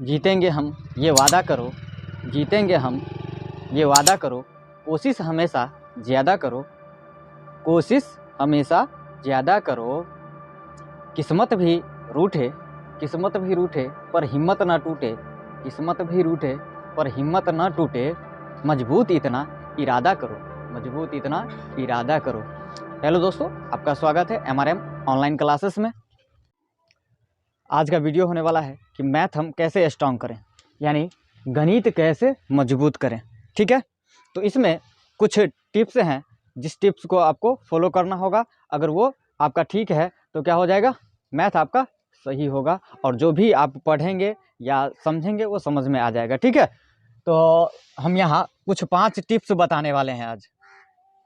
जीतेंगे हम ये वादा करो, जीतेंगे हम ये वादा करो, कोशिश हमेशा ज़्यादा करो, कोशिश हमेशा ज़्यादा करो, किस्मत भी रूठे, किस्मत भी रूठे पर हिम्मत ना टूटे, किस्मत भी रूठे पर हिम्मत ना टूटे, मजबूत इतना इरादा करो, मजबूत इतना इरादा करो। हेलो दोस्तों, आपका स्वागत है MRM ऑनलाइन क्लासेस में। आज का वीडियो होने वाला है कि मैथ हम कैसे स्ट्रॉन्ग करें, यानी गणित कैसे मजबूत करें। ठीक है, तो इसमें कुछ टिप्स हैं, जिस टिप्स को आपको फॉलो करना होगा। अगर वो आपका ठीक है तो क्या हो जाएगा, मैथ आपका सही होगा और जो भी आप पढ़ेंगे या समझेंगे वो समझ में आ जाएगा। ठीक है, तो हम यहाँ कुछ 5 टिप्स बताने वाले हैं आज,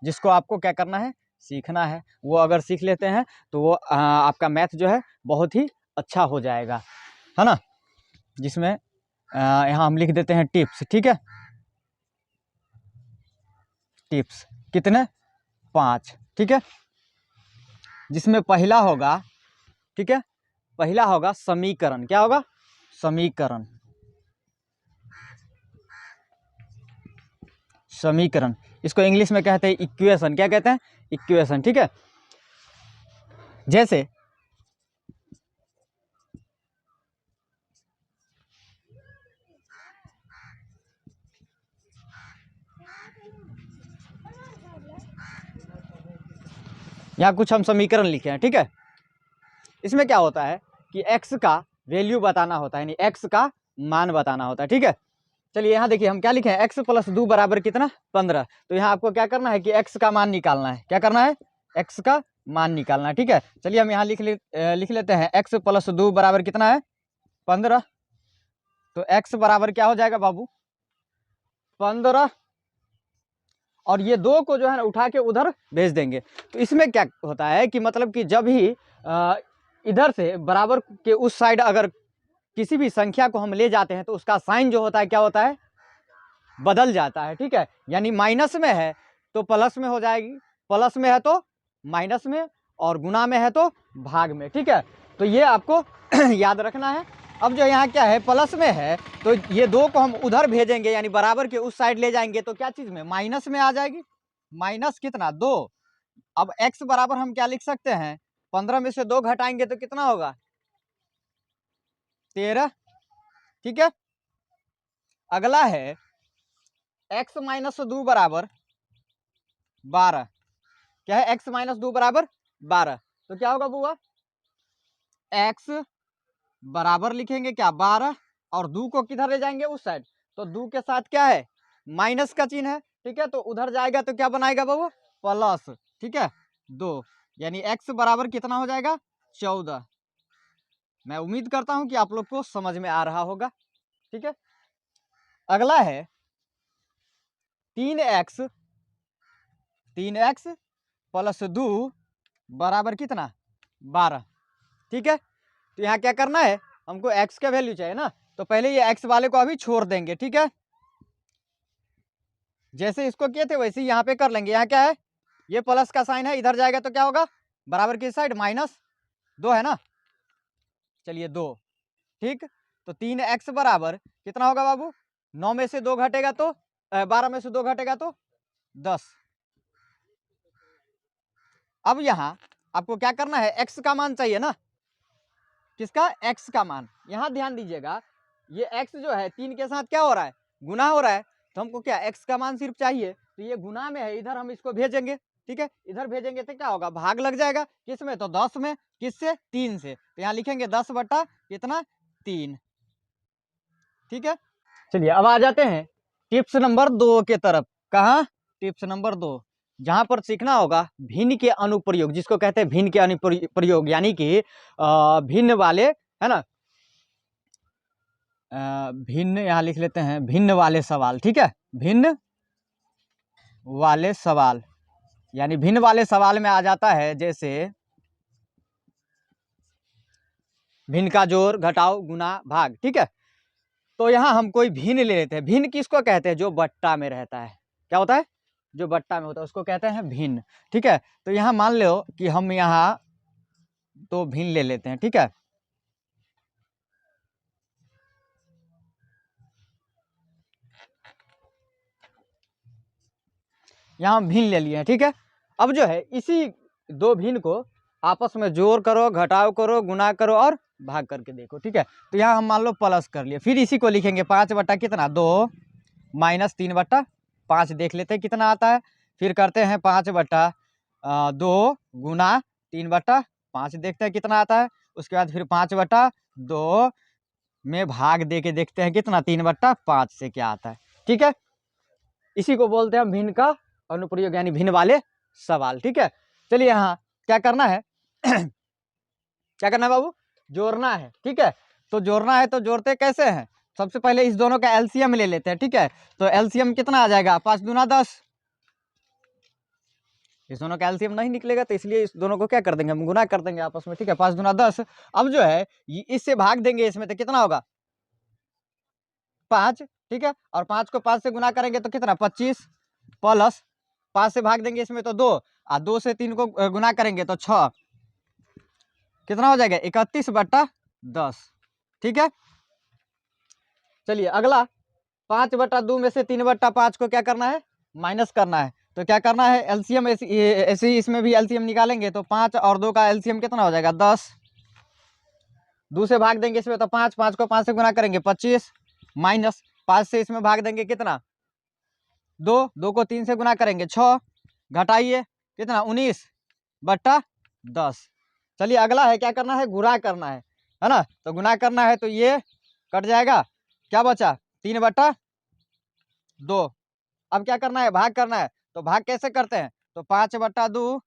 जिसको आपको क्या करना है, सीखना है। वो अगर सीख लेते हैं तो वो आपका मैथ जो है बहुत ही अच्छा हो जाएगा, है ना। जिसमें यहाँ हम लिख देते हैं टिप्स। ठीक है, टिप्स कितने, 5। ठीक है, जिसमें पहला होगा, ठीक है, पहला होगा समीकरण। क्या होगा, समीकरण। समीकरण, इसको इंग्लिश में कहते हैं इक्वेशन। क्या कहते हैं, इक्वेशन। ठीक है, जैसे यहाँ कुछ हम समीकरण लिखे हैं। ठीक है, इसमें क्या होता है कि x का वैल्यू बताना होता है, यानी x का मान बताना होता है। ठीक है, चलिए यहाँ देखिए हम क्या लिखे हैं, x + 2 बराबर कितना, 15। तो यहाँ आपको क्या करना है कि x का मान निकालना है। क्या करना है, x का मान निकालना है। ठीक है, चलिए हम यहाँ लिख लेते हैं x + 2 बराबर कितना है, 15। तो x बराबर क्या हो जाएगा बाबू, 15। और ये 2 को जो है ना उठा के उधर भेज देंगे। तो इसमें क्या होता है कि मतलब कि जब ही इधर से बराबर के उस साइड अगर किसी भी संख्या को हम ले जाते हैं तो उसका साइन जो होता है क्या होता है, बदल जाता है। ठीक है, यानी माइनस में है तो प्लस में हो जाएगी, प्लस में है तो माइनस में, और गुना में है तो भाग में। ठीक है, तो ये आपको याद रखना है। अब जो यहाँ क्या है, प्लस में है तो ये 2 को हम उधर भेजेंगे, यानी बराबर के उस साइड ले जाएंगे तो क्या चीज में, माइनस में आ जाएगी। माइनस कितना, 2। अब x बराबर हम क्या लिख सकते हैं, 15 में से 2 घटाएंगे तो कितना होगा, 13। ठीक है, अगला है x - 2 बराबर 12। क्या है, x - 2 बराबर 12। तो क्या होगा बुआ, x बराबर लिखेंगे क्या, 12, और 2 को किधर ले जाएंगे, उस साइड। तो 2 के साथ क्या है, माइनस का चिन्ह है। ठीक है, तो उधर जाएगा तो क्या बनाएगा बाबू, प्लस। ठीक है, 2, यानी x बराबर कितना हो जाएगा, 14। मैं उम्मीद करता हूं कि आप लोग को समझ में आ रहा होगा। ठीक है, अगला है 3x + 2 बराबर कितना, 12। ठीक है, तो यहाँ क्या करना है, हमको x का वैल्यू चाहिए ना, तो पहले ये x वाले को अभी छोड़ देंगे। ठीक है, जैसे इसको किए थे वैसे ही यहाँ पे कर लेंगे। यहाँ क्या है, ये प्लस का साइन है, इधर जाएगा तो क्या होगा, बराबर की साइड -2 है ना। चलिए 2। ठीक, तो 3x बराबर कितना होगा बाबू, 9 में से 2 घटेगा तो 12 में से 2 घटेगा तो 10। अब यहाँ आपको क्या करना है, x का मान चाहिए ना, किसका, x का मान। यहाँ ध्यान दीजिएगा, ये x जो है 3 के साथ क्या हो रहा है, गुना हो रहा है। तो हमको क्या, x का मान सिर्फ चाहिए, तो ये गुना में है, इधर हम इसको भेजेंगे। ठीक है, इधर भेजेंगे तो क्या होगा, भाग लग जाएगा, किस में, तो 10 में, किससे, 3 से। तो यहाँ लिखेंगे 10 बटा कितना, 3। ठीक है, चलिए अब आ जाते हैं टिप्स नंबर 2 के तरफ। कहाँ, टिप्स नंबर 2, जहां पर सीखना होगा भिन्न के अनुप्रयोग, जिसको कहते हैं भिन्न के अनुप्रयोग, यानी कि भिन्न वाले, है ना, भिन्न, यहाँ लिख लेते हैं भिन्न वाले सवाल। ठीक है, भिन्न वाले सवाल, यानी भिन्न वाले सवाल में आ जाता है जैसे भिन्न का जोड़ घटाओ गुना भाग। ठीक है, तो यहाँ हम कोई भिन्न ले लेते हैं। भिन्न किसको कहते हैं, जो बट्टा में रहता है। क्या होता है, जो बट्टा में होता है उसको कहते हैं भिन्न। ठीक है, तो यहाँ मान लो कि हम यहाँ तो भिन्न ले लेते हैं। ठीक है, यहाँ हम भिन्न ले लिए हैं, ठीक है। अब जो है इसी दो भिन्न को आपस में जोड़ करो, घटाव करो, गुना करो और भाग करके देखो, ठीक है। तो यहाँ हम मान लो प्लस कर लिए, फिर इसी को लिखेंगे 5 बटा कितना 2 माइनस 3 बटा 5, देख लेते हैं कितना आता है। फिर करते हैं 5 बटा 2 गुना 3 बटा 5, देखते हैं कितना आता है। उसके बाद फिर 5 बटा 2 में भाग दे के देखते हैं कितना 3 बटा 5 से क्या आता है, ठीक है। इसी को बोलते हैं भिन्न का अनुप्रयोग यानी भिन्न वाले सवाल, ठीक है। चलिए यहाँ क्या करना है क्या करना है बाबू, जोड़ना है, ठीक है। तो जोड़ना है तो जोड़ते कैसे हैं, सबसे पहले इस दोनों का एलसीएम ले लेते हैं, ठीक है। तो एलसीएम कितना आ जाएगा 5 दूना 10, इस दोनों का एलसीएम नहीं निकलेगा तो इसलिए इस दोनों को क्या कर देंगे हम गुना कर देंगे आपस में, ठीक है। 5 दूना 10। अब जो है इससे भाग देंगे इसमें तो कितना होगा 5, ठीक है। और 5 को 5 से गुना करेंगे तो कितना 25, प्लस 5 से भाग देंगे इसमें तो 2, और 2 से 3 को गुना करेंगे तो 6, कितना हो जाएगा 31 बटा 10, ठीक है। चलिए अगला 5 बटा 2 में से 3 बटा 5 को क्या करना है माइनस करना है। तो क्या करना है एलसीएम ऐसे ही इसमें भी एलसीएम निकालेंगे तो 5 और 2 का एलसीएम कितना हो जाएगा 10, 2 से भाग देंगे इसमें तो 5, 5 को 5 से गुना करेंगे 25, माइनस 5 से इसमें भाग देंगे कितना 2, 2 को 3 से गुना करेंगे 6, घटाइए कितना 19 बटा 10। चलिए अगला है क्या करना है गुणा करना है ना। तो गुणा करना है तो ये कट जाएगा, क्या बचा 3 बटा 2। अब क्या करना है भाग करना है, तो भाग कैसे करते हैं, तो 5 बटा 2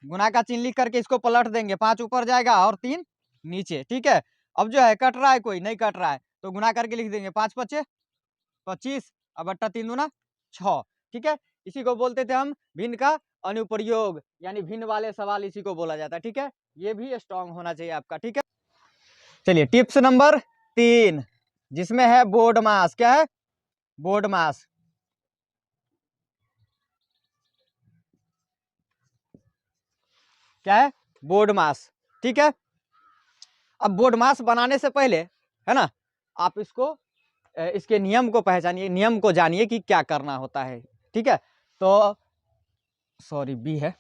गुना का चिन्ह लिख करके इसको पलट देंगे, 5 ऊपर जाएगा और 3 नीचे, ठीक है। अब जो है कट रहा है कोई नहीं कट रहा है तो गुना करके लिख देंगे 5 पचे 25 और बट्टा 3 दूना 6, ठीक है। इसी को बोलते थे हम भिन्न का अनुप्रयोग यानी भिन्न वाले सवाल इसी को बोला जाता है, ठीक है। ये भी स्ट्रांग होना चाहिए आपका, ठीक है। चलिए टिप्स नंबर 3 जिसमें है बोर्ड मास, क्या है बोर्ड मास। क्या है बोर्ड मास, ठीक है। अब बोर्ड मास बनाने से पहले है ना आप इसको इसके नियम को पहचानिए, नियम को जानिए कि क्या करना होता है, ठीक है। तो सॉरी बी है,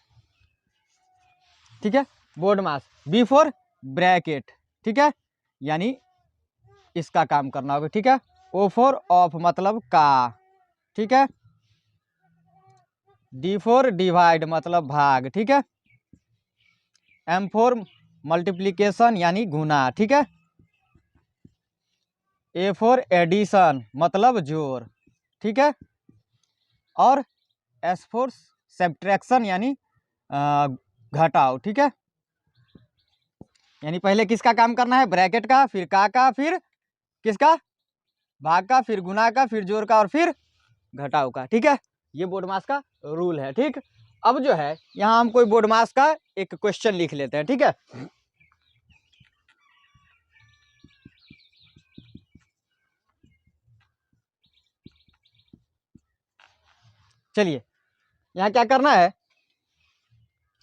ठीक है। Board mass B for bracket, ठीक है, यानी इसका काम करना होगा, ठीक है। ओ फॉर ऑफ मतलब का, ठीक है। डी फॉर डिवाइड मतलब भाग, ठीक है। एम फॉर मल्टीप्लीकेशन यानी गुना, ठीक है। ए फॉर एडिशन मतलब जोड़, ठीक है। और एस फॉर सब्ट्रैक्शन यानी घटाव, ठीक है। यानी पहले किसका काम करना है ब्रैकेट का, फिर का, फिर किसका भाग का, फिर गुना का, फिर जोड़ का और फिर घटाव का, ठीक है। ये बोर्ड मास का रूल है, ठीक। अब जो है यहाँ हम कोई बोर्ड मास का एक क्वेश्चन लिख लेते हैं, ठीक है। चलिए यहाँ क्या करना है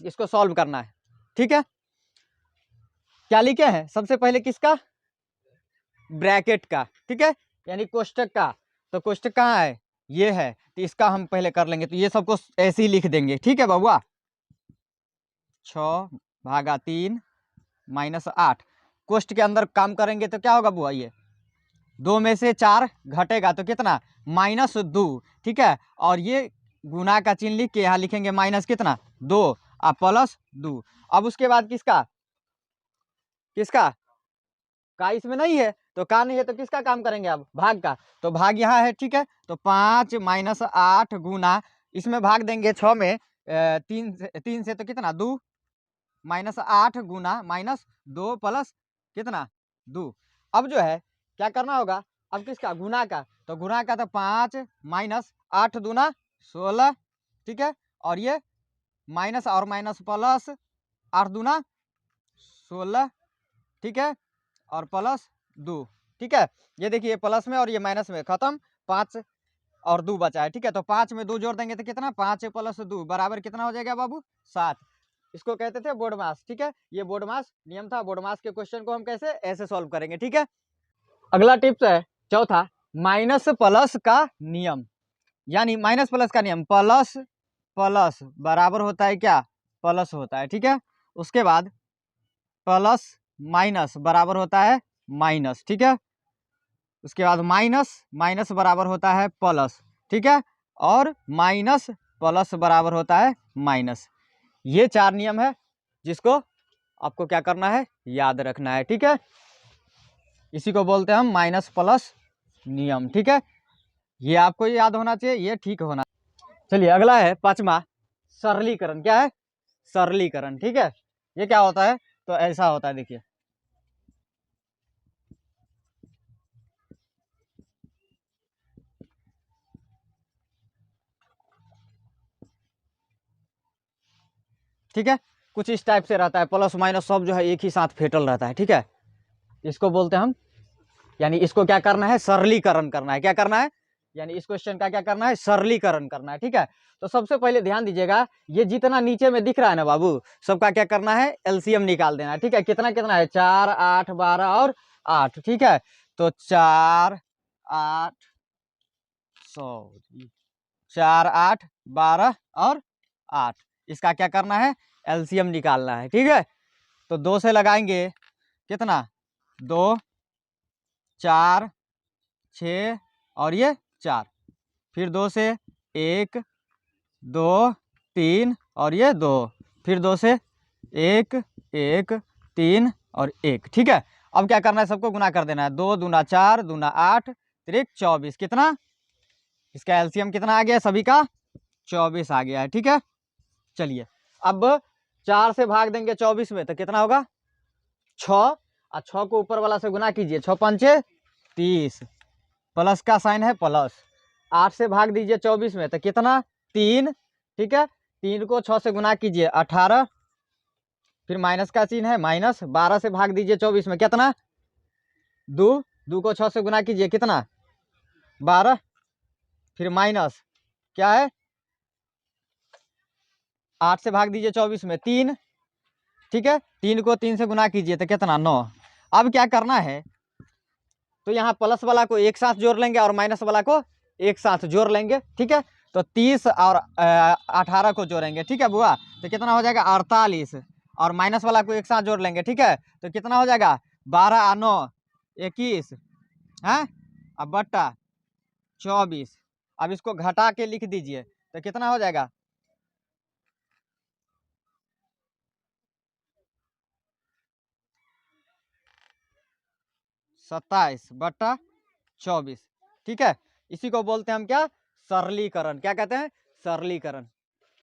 इसको सॉल्व करना है, ठीक है। क्या लिखे हैं सबसे पहले किसका ब्रैकेट का, ठीक है, यानी कोष्टक का। तो कोष्टक कहाँ है ये है, तो इसका हम पहले कर लेंगे, तो ये सबको ऐसे ही लिख देंगे, ठीक है बबुआ। 6 भागा 3 माइनस 8 कोष्ट के अंदर काम करेंगे तो क्या होगा बुआ, ये 2 में से 4 घटेगा तो कितना -2, ठीक है। और ये गुना का चिन्ह लिख के यहाँ लिखेंगे माइनस कितना 2 और प्लस 2। अब उसके बाद किसका किसका का इसमें नहीं है, तो का नहीं है तो किसका काम करेंगे अब भाग का, तो भाग यहाँ है, ठीक है। तो 5 माइनस 8 गुना इसमें भाग देंगे 6 में 3 से तो कितना 2 माइनस 8 गुना -2 प्लस कितना 2। अब जो है क्या करना होगा अब किसका गुना का, तो गुना का तो 5 माइनस 8 दूना 16, ठीक है। और ये माइनस और माइनस प्लस 8 दूना 16, ठीक है, और प्लस 2, ठीक है। ये देखिए प्लस में और ये माइनस में खत्म, 5 और 2 बचा है, ठीक है। तो 5 में 2 जोड़ देंगे तो कितना 5 प्लस 2 बराबर कितना हो जाएगा बाबू 7। इसको कहते थे बोर्ड मास, ठीक है। ये बोर्ड मास नियम था, बोर्ड मास के क्वेश्चन को हम कैसे ऐसे सॉल्व करेंगे, ठीक है। अगला टिप्स है चौथा माइनस प्लस का नियम, यानी माइनस प्लस का नियम प्लस प्लस बराबर होता है क्या, प्लस होता है, ठीक है। उसके बाद प्लस माइनस बराबर होता है माइनस, ठीक है। उसके बाद माइनस माइनस बराबर होता है प्लस, ठीक है। और माइनस प्लस बराबर होता है माइनस। ये 4 नियम है जिसको आपको क्या करना है, याद रखना है, ठीक है। इसी को बोलते हैं हम माइनस प्लस नियम, ठीक है। ये आपको याद होना चाहिए, ये ठीक होना। चलिए अगला है 5वां, सरलीकरण। क्या है, सरलीकरण, ठीक है। ये क्या होता है, तो ऐसा होता है, देखिए। ठीक है, कुछ इस टाइप से रहता है, प्लस माइनस सब जो है एक ही साथ फेटल रहता है, ठीक है। इसको बोलते हैं हम, यानी इसको क्या करना है, सरलीकरण करना है। क्या करना है, यानी इस क्वेश्चन का क्या करना है, सरलीकरण करना है, ठीक है। तो सबसे पहले ध्यान दीजिएगा, ये जितना नीचे में दिख रहा है ना बाबू, सबका क्या करना है, एलसीएम निकाल देना है, ठीक है। कितना कितना है, 4 8 12 और 8, ठीक है। तो 4 8 4 8 12 और 8, इसका क्या करना है, एलसीएम निकालना है, ठीक है। तो 2 से लगाएंगे कितना, 2 4 6 और ये 4, फिर 2 से 1 2 3 और ये 2, फिर 2 से 1 1 3 और 1, ठीक है। अब क्या करना है, सबको गुना कर देना है, 2 दूना 4 दूना 8 त्रिक 24, कितना, इसका एलसीएम कितना आ गया सभी का, 24 आ गया है, ठीक है। चलिए अब 4 से भाग देंगे 24 में तो कितना होगा, 6, और 6 को ऊपर वाला से गुना कीजिए, 6 पंचे 30, प्लस का साइन है प्लस। 8 से भाग दीजिए 24 में तो कितना, 3, ठीक है। 3 को 6 से गुना कीजिए 18, फिर माइनस का चिन्ह है माइनस। 12 से भाग दीजिए 24 में कितना, 2, 2 को 6 से गुना कीजिए कितना, 12, फिर माइनस क्या है, 8 से भाग दीजिए 24 में 3, ठीक है। 3 को 3 से गुना कीजिए तो कितना, 9। अब क्या करना है, तो यहाँ प्लस वाला को एक साथ जोड़ लेंगे और माइनस वाला को एक साथ जोड़ लेंगे, ठीक है। तो 30 और 18 को जोड़ेंगे, ठीक है बुआ, तो कितना हो जाएगा 48, और माइनस वाला को एक साथ जोड़ लेंगे, ठीक है। तो कितना हो जाएगा 12 और 9 21 है, अब बट्टा 24। अब इसको घटा के लिख दीजिए तो कितना हो जाएगा, 27/24, ठीक है। इसी को बोलते हैं हम क्या, सरलीकरण। क्या कहते हैं, सरलीकरण।